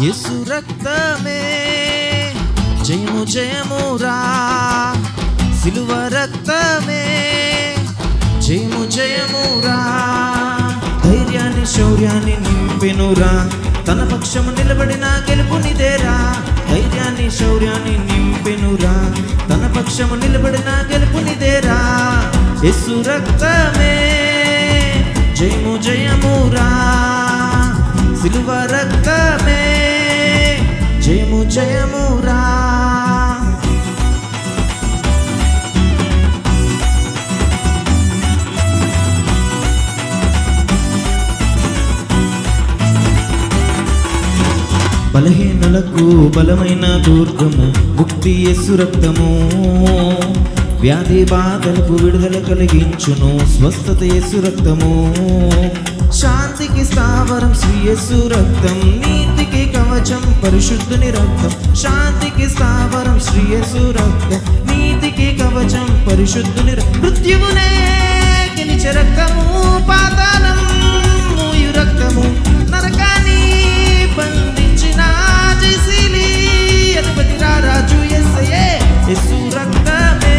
యేసు రక్తమే జయము జయమురా, సిలువ రక్తమే జయము జయమురా. ధైర్యాన్ని శౌర్యాన్ని నింపెనురా, తన పక్షము నిలబడిన గెలుపునిదేరా. ధైర్యాన్ని శౌర్యాన్ని నింపెనురా, తన పక్షము నిలబడిన గెలుపునిదేరా. యేసు రక్తమే జయము జయమురా, సిలువ రక్తమే జయము జయమురా. బలహీనులకు బలమైన దుర్గము, ముక్తి యేసు రక్తము. వ్యాధి బాధలకు విడుదల కలిగించును, స్వస్థత యేసు రక్తము. శాంతికి స్థావరం శ్రీ యేసు రక్తం, నీతికి కవచం పరిశుద్ధుని రక్తం. శాంతికి స్థావరం శ్రీ యేసు రక్తం, నీతికి కవచం పరిశుద్ధుని రక్తం. మృత్యువునే గెలిచే రక్తము, పాతాళం మూయు రక్తము. నరకాన్ని బంధించిన జయశీలి అధిపతి రాజు యేసయ్యే. యేసు రక్తమే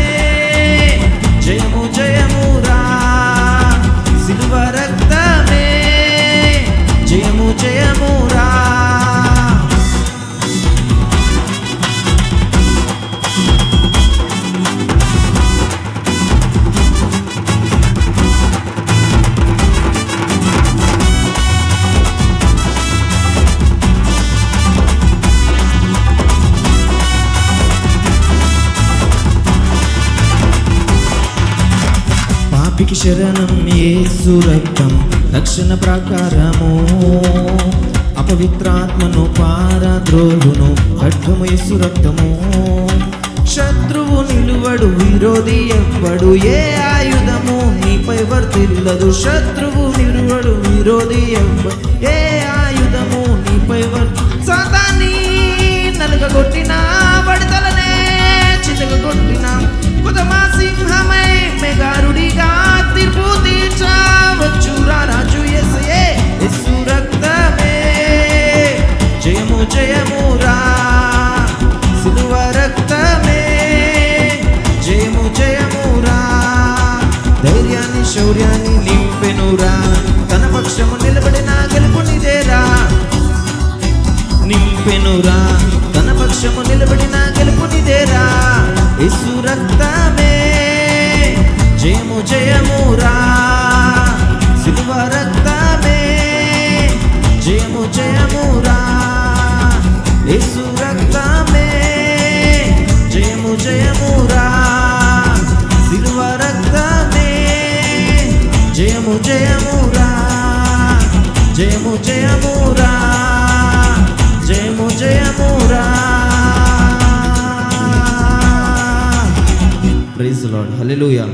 జయము జయమురా, సిలువ రక్తమే జయము జయమురా. పాపికి శరణం యేసు రక్తం, రక్షణ ప్రాకారము. అపవిత్రాత్మను పారద్రోలును ఖడ్గము యేసు రక్తము. శత్రువు నిలువడు, విరోధి ఎవ్వడు, ఏ ఆయుధము నీపై వర్తిల్లదు. శత్రువు నిలువడు, విరోధి ఎవ్వడు, ఏ ఆయుధము నీపై సాతాన్ని నలుగగొట్టిన బడితలనే చితగొట్టిన కుదమా సింహమై మెగారుడిగా తీర్పు తీర్చవచ్చురా రాజు యేసయ్యే. యేసు రక్తమే జయము జయమురా, సిలువ రక్తమే జయము జయమురా. ధైర్యాన్ని శౌర్యాన్ని నింపెనురా, తన పక్షము నిలబడిన గెలుపునిదేరా. నింపెనురా, తన పక్షము నిలబడిన గెలుపునిదేరా. యేసు రక్తమే జయము జయమురా, సిలువ రక్తమే జయము జయమురా. యేసు రక్తమే జయము జయమురా, సిలువ రక్తమే జయము జయమురా. జయము జయమురా, జయము జయమురా. Praise the lord. హల్లెలూయా.